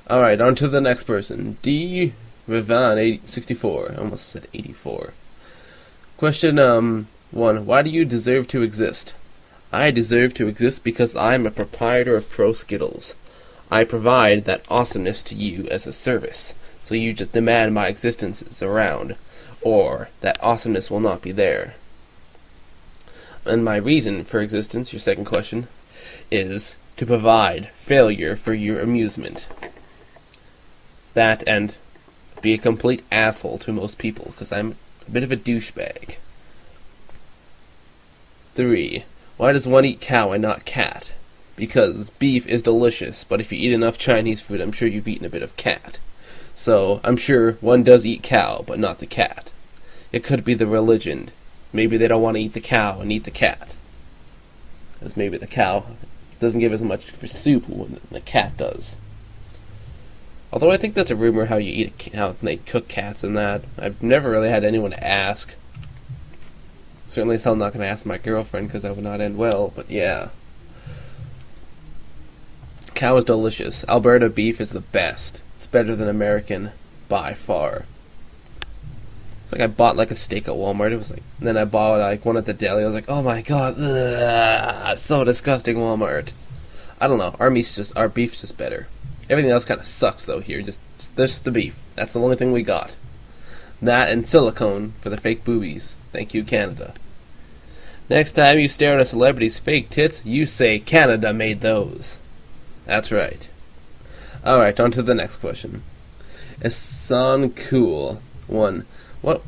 Alright, on to the next person. D. Rivan, 64. I almost said 84. Question 1. Why do you deserve to exist? I deserve to exist because I'm a proprietor of Pro Skittles. I provide that awesomeness to you as a service, so you just demand my existence is around, or that awesomeness will not be there. And my reason for existence, your second question, is to provide failure for your amusement. That and be a complete asshole to most people, because I'm a bit of a douchebag. 3. Why does one eat cow and not cat? Because beef is delicious, but if you eat enough Chinese food, I'm sure you've eaten a bit of cat. So, I'm sure one does eat cow, but not the cat. It could be the religion. Maybe they don't want to eat the cow and eat the cat. Because maybe the cow doesn't give as much for soup when the cat does. Although I think that's a rumor how you eat how they cook cats and that. I've never really had anyone to ask. Certainly still not going to ask my girlfriend because that would not end well, but yeah. Cow is delicious. Alberta beef is the best. It's better than American by far. It's like I bought like a steak at Walmart. It was like, and then I bought like one at the deli. I was like, oh my god, ugh, so disgusting, Walmart. I don't know. Our beef's just better. Everything else kind of sucks though here. Just the beef. That's the only thing we got. That and silicone for the fake boobies. Thank you, Canada. Next time you stare at a celebrity's fake tits, you say Canada made those. That's right. Alright, on to the next question. Isan Cool 1. What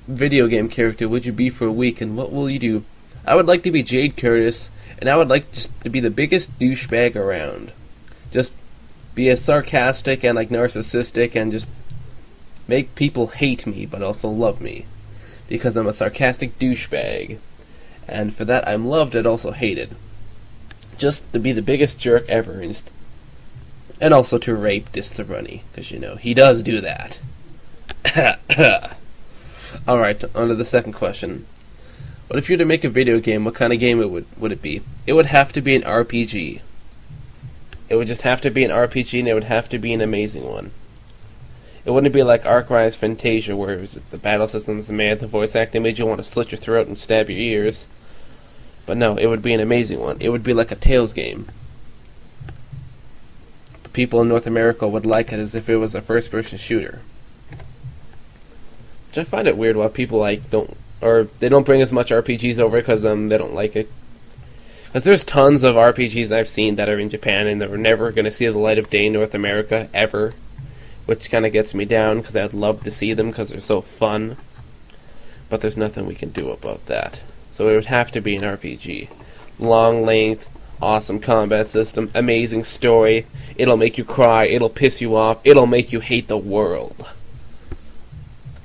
video game character would you be for a week and what will you do? I would like to be Jade Curtis, and I would like just to be the biggest douchebag around. Just be as sarcastic and like narcissistic and just make people hate me but also love me. Because I'm a sarcastic douchebag. And for that I'm loved and also hated. Just to be the biggest jerk ever and also to rape Distarunny, because you know, he does do that. Alright, on to the second question. What if you were to make a video game, what kind of game would it be? It would have to be an RPG. It would just have to be an RPG, and it would have to be an amazing one. It wouldn't be like Ark Rise Fantasia, where it was just the battle systems made, the voice acting made you want to slit your throat and stab your ears. But no, it would be an amazing one. It would be like a Tales game. But people in North America would like it as if it was a first-person shooter. Which I find it weird why people they don't bring as much RPGs over because they don't like it. Because there's tons of RPGs I've seen that are in Japan and they're never going to see the light of day in North America, ever. Which kind of gets me down because I'd love to see them because they're so fun. But there's nothing we can do about that. So it would have to be an RPG. Long length, awesome combat system, amazing story. It'll make you cry, it'll piss you off, it'll make you hate the world.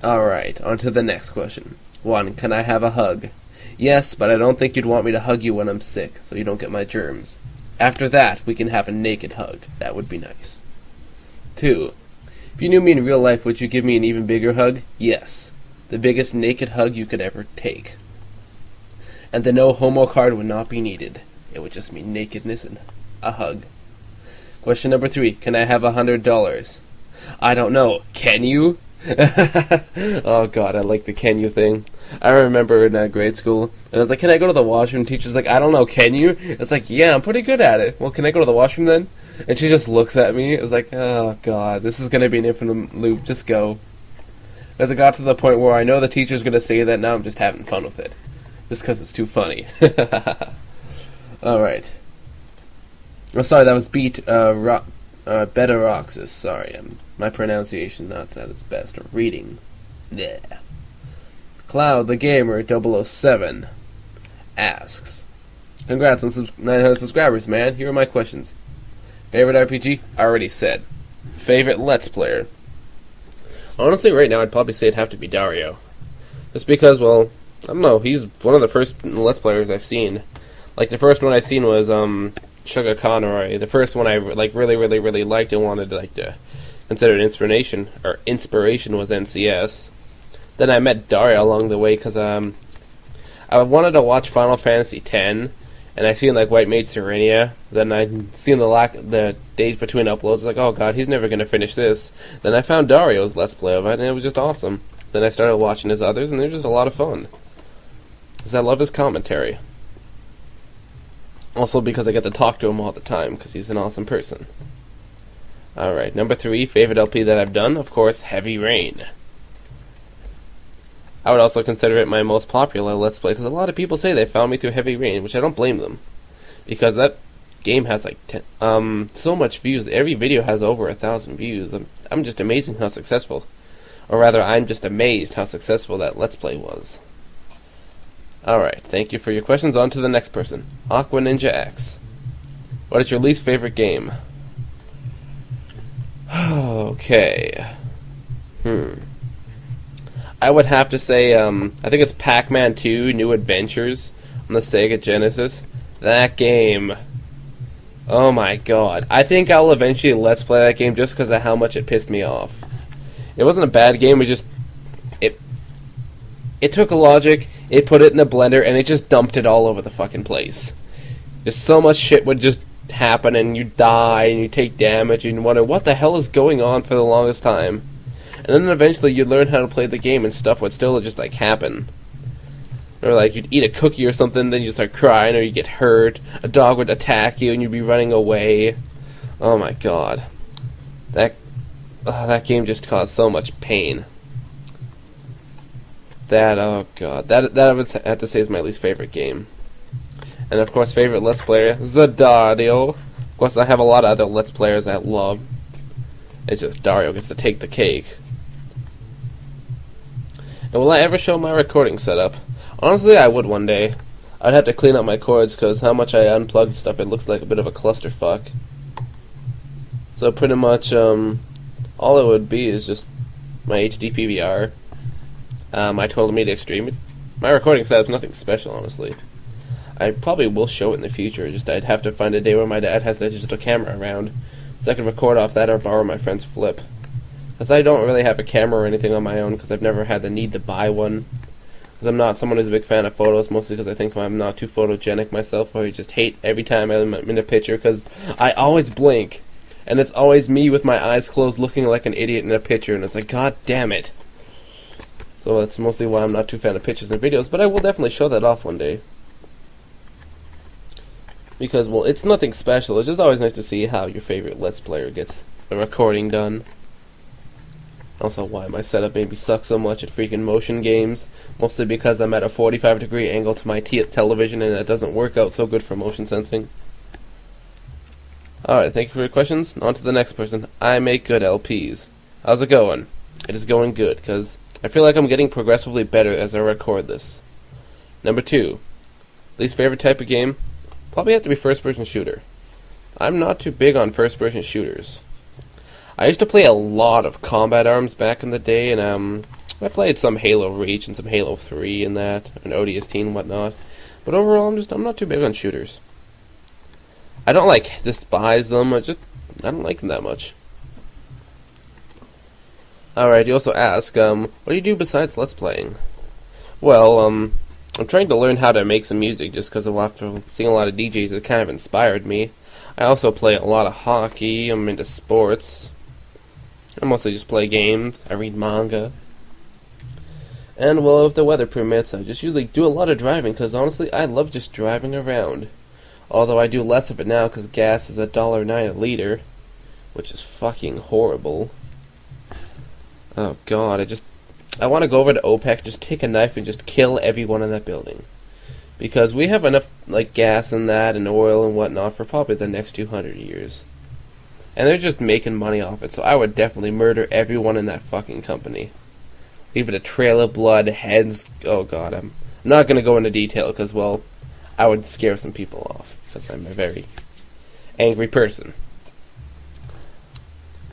Alright, on to the next question. 1. Can I have a hug? Yes, but I don't think you'd want me to hug you when I'm sick, so you don't get my germs. After that, we can have a naked hug. That would be nice. 2. If you knew me in real life, would you give me an even bigger hug? Yes. The biggest naked hug you could ever take. And the no homo card would not be needed. It would just mean nakedness and a hug. Question number 3. Can I have $100? I don't know. Can you? Oh god, I like the can you thing. I remember in grade school, and I was like, can I go to the washroom? Teacher's like, I don't know, can you? It's like, yeah, I'm pretty good at it. Well, can I go to the washroom then? And she just looks at me. It's like, oh god, this is going to be an infinite loop. Just go. As it got to the point where I know the teacher's going to say that, now I'm just having fun with it. Just because it's too funny. Alright. Oh, sorry, that was Beta-Roxas. Sorry, my pronunciation not at its best. Or reading. Yeah. Cloud the Gamer 007 asks, congrats on 900 subscribers, man. Here are my questions. Favorite RPG? I already said. Favorite Let's Player? Honestly, right now, I'd probably say it'd have to be Dario. Just because, well, I don't know, he's one of the first Let's Players I've seen. Like, the first one I seen was, Sugar Conroy. The first one I, really liked and wanted, to consider an inspiration was NCS. Then I met Dario along the way, because, I wanted to watch Final Fantasy X, and I seen like White Mage Serenia. Then I seen the days between uploads. Like, oh god, he's never gonna finish this. Then I found Dario's Let's Play of it, and it was just awesome. Then I started watching his others, and they're just a lot of fun. Because I love his commentary. Also because I get to talk to him all the time, because he's an awesome person. Alright, number 3, favorite LP that I've done, of course, Heavy Rain. I would also consider it my most popular Let's Play, because a lot of people say they found me through Heavy Rain, which I don't blame them. Because that game has like so much views. Every video has over 1,000 views. I'm just amazing how successful. Or rather, I'm just amazed how successful that Let's Play was. Alright, thank you for your questions. On to the next person. Aqua Ninja X. What is your least favorite game? Okay. I would have to say, I think it's Pac-Man 2 New Adventures on the Sega Genesis. That game. Oh my god. I think I'll eventually Let's Play that game just because of how much it pissed me off. It wasn't a bad game, it took a logic, it put it in a blender, and it just dumped it all over the fucking place. Just so much shit would just happen, and you die, and you take damage, and you wonder what the hell is going on for the longest time. And then eventually you'd learn how to play the game, and stuff would still just like happen. Or like you'd eat a cookie or something, then you start crying, or you get hurt, a dog would attack you, and you'd be running away. Oh my god. That game just caused so much pain. Oh god, that I would have to say is my least favorite game. And of course, favorite Let's Player, Dario. Of course, I have a lot of other Let's Players I love. It's just Dario gets to take the cake. And will I ever show my recording setup? Honestly, I would one day. I'd have to clean up my cords, because how much I unplugged stuff, it looks like a bit of a clusterfuck. So pretty much, all it would be is just my HD PVR. My Total Media Extreme. My recording setup's nothing special, honestly. I probably will show it in the future, just I'd have to find a day where my dad has the digital camera around, so I can record off that or borrow my friend's flip. Because I don't really have a camera or anything on my own, because I've never had the need to buy one. Because I'm not someone who's a big fan of photos, mostly because I think I'm not too photogenic myself, or I just hate every time I'm in a picture, because I always blink. And it's always me with my eyes closed looking like an idiot in a picture, and it's like, god damn it. So that's mostly why I'm not too fan of pictures and videos, but I will definitely show that off one day. Because, well, it's nothing special, it's just always nice to see how your favorite Let's Player gets the recording done. Also, why my setup made me suck so much at freaking motion games. Mostly because I'm at a 45-degree angle to my television and it doesn't work out so good for motion sensing. Alright, thank you for your questions. On to the next person. I make good LPs. How's it going? It is going good, because I feel like I'm getting progressively better as I record this. Number 2. Least favorite type of game? Probably have to be first-person shooter. I'm not too big on first-person shooters. I used to play a lot of Combat Arms back in the day, and I played some Halo Reach and some Halo 3 and that, and ODST and whatnot. But overall, I'm not too big on shooters. I don't despise them. I don't like them that much. Alright, you also ask, what do you do besides Let's Playing? Well, I'm trying to learn how to make some music just because after seeing a lot of DJs, it kind of inspired me. I also play a lot of hockey. I'm into sports. I mostly just play games. I read manga. And, well, if the weather permits, I just usually do a lot of driving because, honestly, I love just driving around. Although I do less of it now because gas is $1.09 a liter, which is fucking horrible. Oh, God, I want to go over to OPEC, just take a knife and just kill everyone in that building. Because we have enough, gas and that and oil and whatnot for probably the next 200 years. And they're just making money off it, so I would definitely murder everyone in that fucking company. Leave it a trail of blood, heads, oh god, I'm not going to go into detail because, well, I would scare some people off, because I'm a very angry person.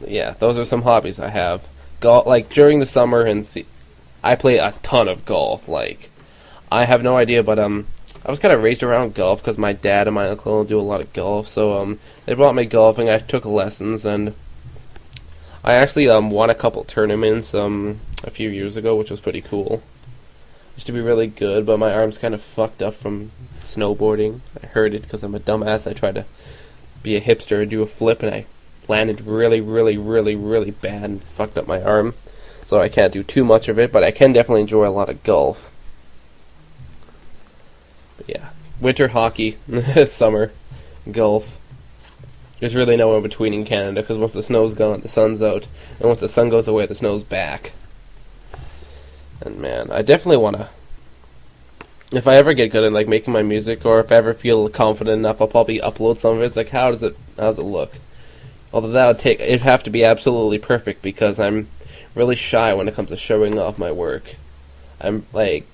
Yeah, those are some hobbies I have. During the summer, I play a ton of golf, I have no idea, but, I was kind of raised around golf because my dad and my uncle do a lot of golf, so they brought me golfing. I took lessons, and I actually won a couple tournaments a few years ago, which was pretty cool. Used to be really good, but my arm's kind of fucked up from snowboarding. I heard it because I'm a dumbass. I tried to be a hipster and do a flip, and I landed really, really, really, really bad and fucked up my arm. So I can't do too much of it, but I can definitely enjoy a lot of golf. But yeah, winter hockey, summer golf. There's really no in between in Canada, because once the snow's gone, the sun's out, and once the sun goes away, the snow's back. And man, I definitely want to, if I ever get good at like making my music, or if I ever feel confident enough, I'll probably upload some of it. It's like, how does it look? Although it'd have to be absolutely perfect, because I'm really shy when it comes to showing off my work. I'm like,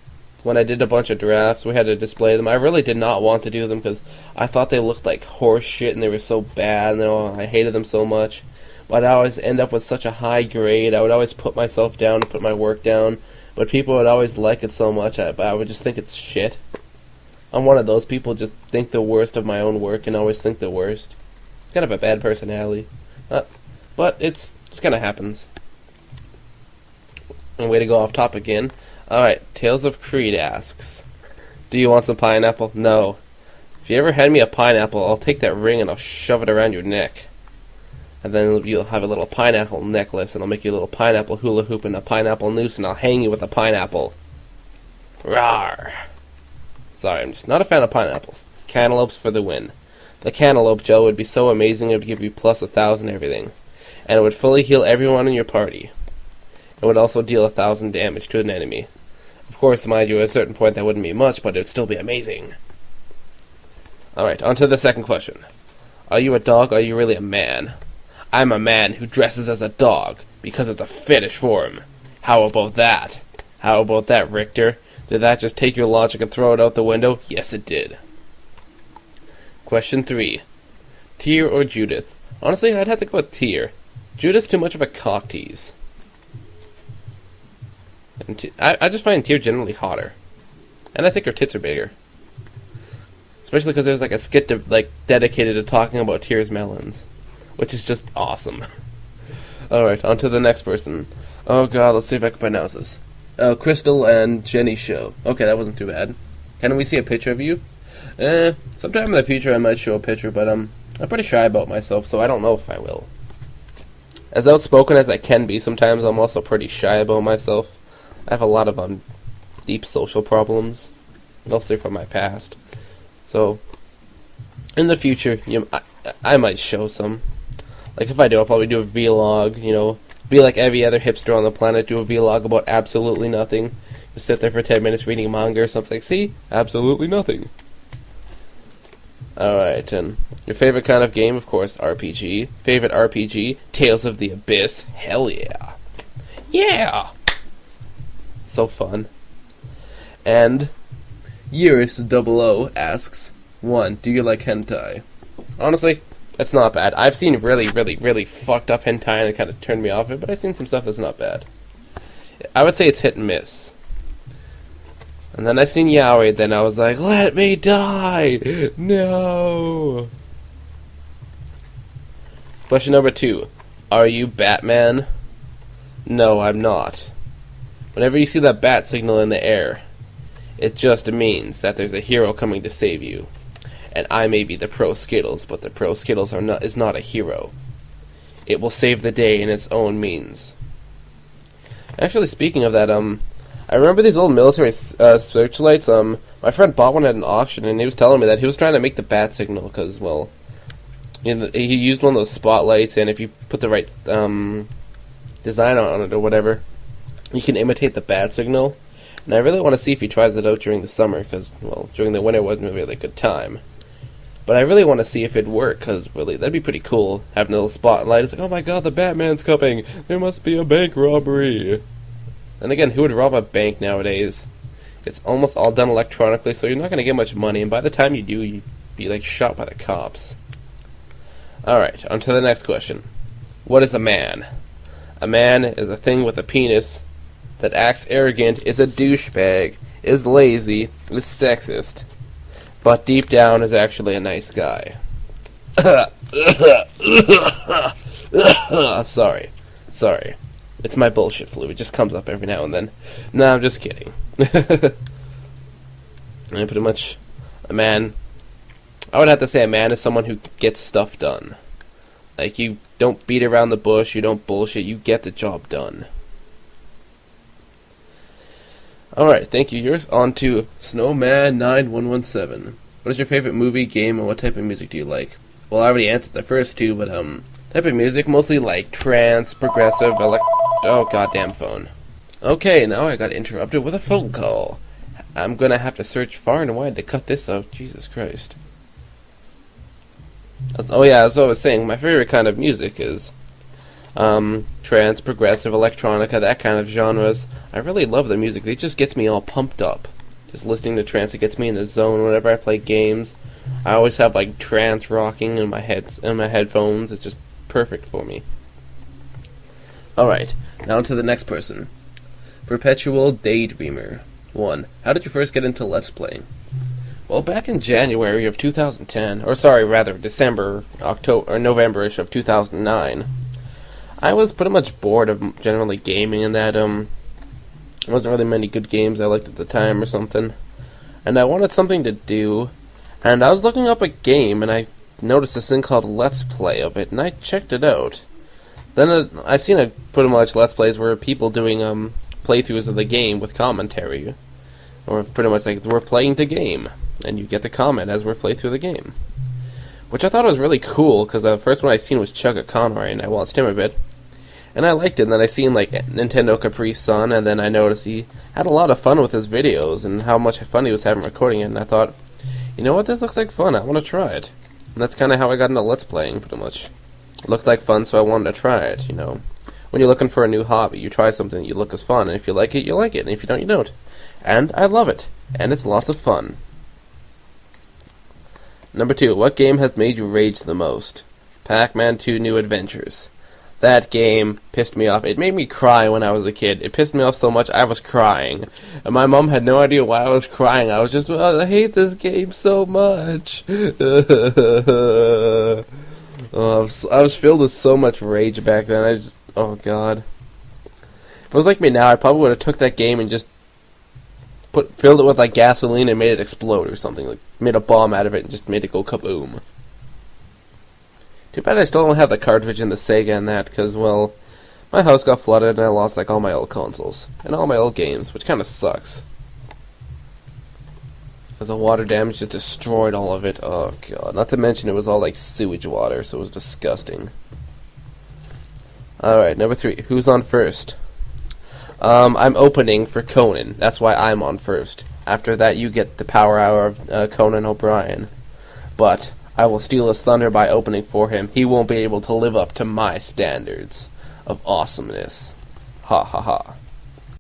when I did a bunch of drafts, we had to display them. I really did not want to do them because I thought they looked like horse shit and they were so bad, and I hated them so much. But I always end up with such a high grade. I would always put myself down and put my work down, but people would always like it so much, but I would just think it's shit. I'm one of those people, just think the worst of my own work and always think the worst. It's kind of a bad personality. But it's kind of happens. And way to go off topic again. Alright, Tales of Creed asks, do you want some pineapple? No. If you ever hand me a pineapple, I'll take that ring and I'll shove it around your neck. And then you'll have a little pineapple necklace, and I'll make you a little pineapple hula hoop and a pineapple noose, and I'll hang you with a pineapple. Rawr. Sorry, I'm just not a fan of pineapples. Cantaloupes for the win. The cantaloupe gel would be so amazing, it would give you plus 1,000 everything. And it would fully heal everyone in your party. It would also deal 1,000 damage to an enemy. Of course, mind you, at a certain point that wouldn't be much, but it would still be amazing. Alright, on to the second question. Are you a dog, or are you really a man? I'm a man who dresses as a dog, because it's a fetish for him. How about that? How about that, Richter? Did that just take your logic and throw it out the window? Yes, it did. Question 3. Tyr or Judith? Honestly, I'd have to go with Tyr. Judith's too much of a cock tease. And I just find Tyr generally hotter. And I think her tits are bigger. Especially because there's like a skit dedicated to talking about Tyr's melons. Which is just awesome. Alright, on to the next person. Oh god, let's see if I can pronounce this. Crystal and Jenny Show. Okay, that wasn't too bad. Can we see a picture of you? Sometime in the future I might show a picture, but I'm pretty shy about myself, so I don't know if I will. As outspoken as I can be, sometimes I'm also pretty shy about myself. I have a lot of deep social problems, mostly from my past. So, in the future, I might show some. Like, if I do, I'll probably do a vlog, be like every other hipster on the planet, do a vlog about absolutely nothing. Just sit there for 10 minutes reading manga or something. See? Absolutely nothing. Alright, and your favorite kind of game, of course, RPG. Favorite RPG? Tales of the Abyss. Hell yeah. Yeah! So fun. And Eurus00 asks, 1. Do you like hentai? Honestly, that's not bad. I've seen really, really, really fucked up hentai and it kind of turned me off of it, but I've seen some stuff that's not bad. I would say it's hit and miss. And then I seen yaoi, then I was like, let me die! No! Question number 2. Are you Batman? No, I'm not. Whenever you see that bat signal in the air, it just means that there's a hero coming to save you. And I may be the Pro Skittles, but the Pro Skittles is not a hero. It will save the day in its own means. Actually, speaking of that, I remember these old military searchlights. My friend bought one at an auction, and he was telling me that he was trying to make the bat signal, because, well, he used one of those spotlights, and if you put the right design on it or whatever, you can imitate the bat signal. And I really want to see if he tries it out during the summer, because, well, during the winter wasn't really a good time. But I really want to see if it'd work, because, really, that'd be pretty cool, having a little spotlight. It's like, oh my god, the Batman's coming! There must be a bank robbery! And again, who would rob a bank nowadays? It's almost all done electronically, so you're not going to get much money, and by the time you do, you'd be, like, shot by the cops. Alright, on to the next question. What is a man? A man is a thing with a penis that acts arrogant, is a douchebag, is lazy, is sexist, but deep down is actually a nice guy. Sorry. It's my bullshit flu. It just comes up every now and then. No, I'm just kidding. I pretty much A man, I would have to say a man is someone who gets stuff done. Like, you don't beat around the bush, you don't bullshit, you get the job done. Alright, thank you. Yours on to Snowman9117. What is your favorite movie, game, and what type of music do you like? Well, I already answered the first two, but, type of music, mostly like trance, progressive, oh, goddamn phone. Okay, now I got interrupted with a phone call. I'm gonna have to search far and wide to cut this out. Jesus Christ. Oh yeah, as I was saying, my favorite kind of music is trance, progressive, electronica, that kind of genres. I really love the music. It just gets me all pumped up. Just listening to trance, it gets me in the zone whenever I play games. I always have like trance rocking in my headphones. It's just perfect for me. Alright, now to the next person. Perpetual Daydreamer. 1. How did you first get into Let's Playing? Well, back in January of 2010, or sorry, rather, December, October, or November-ish of 2009, I was pretty much bored of generally gaming, and that, wasn't really many good games I liked at the time or something. And I wanted something to do, and I was looking up a game, and I noticed this thing called Let's Play of it, and I checked it out. Then I seen pretty much Let's Plays where people doing, playthroughs of the game with commentary. Or pretty much like, we're playing the game, and you get to comment as we're playing through the game. Which I thought was really cool, because the first one I seen was Chugga Conroy, and I watched him a bit. And I liked it, and then I seen like Nintendo Capri Sun, and then I noticed he had a lot of fun with his videos, and how much fun he was having recording it, and I thought, you know what, this looks like fun, I want to try it. And that's kind of how I got into Let's Playing, pretty much. It looked like fun, so I wanted to try it, you know. When you're looking for a new hobby, you try something that you look as fun, and if you like it, you like it, and if you don't, you don't. And I love it, and it's lots of fun. Number 2, what game has made you rage the most? Pac-Man 2 New Adventures. That game pissed me off. It made me cry when I was a kid. It pissed me off so much I was crying. And my mom had no idea why I was crying. I was just, I hate this game so much. I was filled with so much rage back then. Oh god. If it was like me now, I probably would have took that game and just filled it with like gasoline and made it explode or something. Like made a bomb out of it and just made it go kaboom. Too bad I still don't have the cartridge in the Sega and that, because, well, my house got flooded and I lost like all my old consoles and all my old games, which kind of sucks. Because the water damage just destroyed all of it. Oh god. Not to mention it was all like sewage water, so it was disgusting. Alright, number 3. Who's on first? I'm opening for Conan. That's why I'm on first. After that, you get the power hour of Conan O'Brien. But I will steal his thunder by opening for him. He won't be able to live up to my standards of awesomeness. Ha ha ha.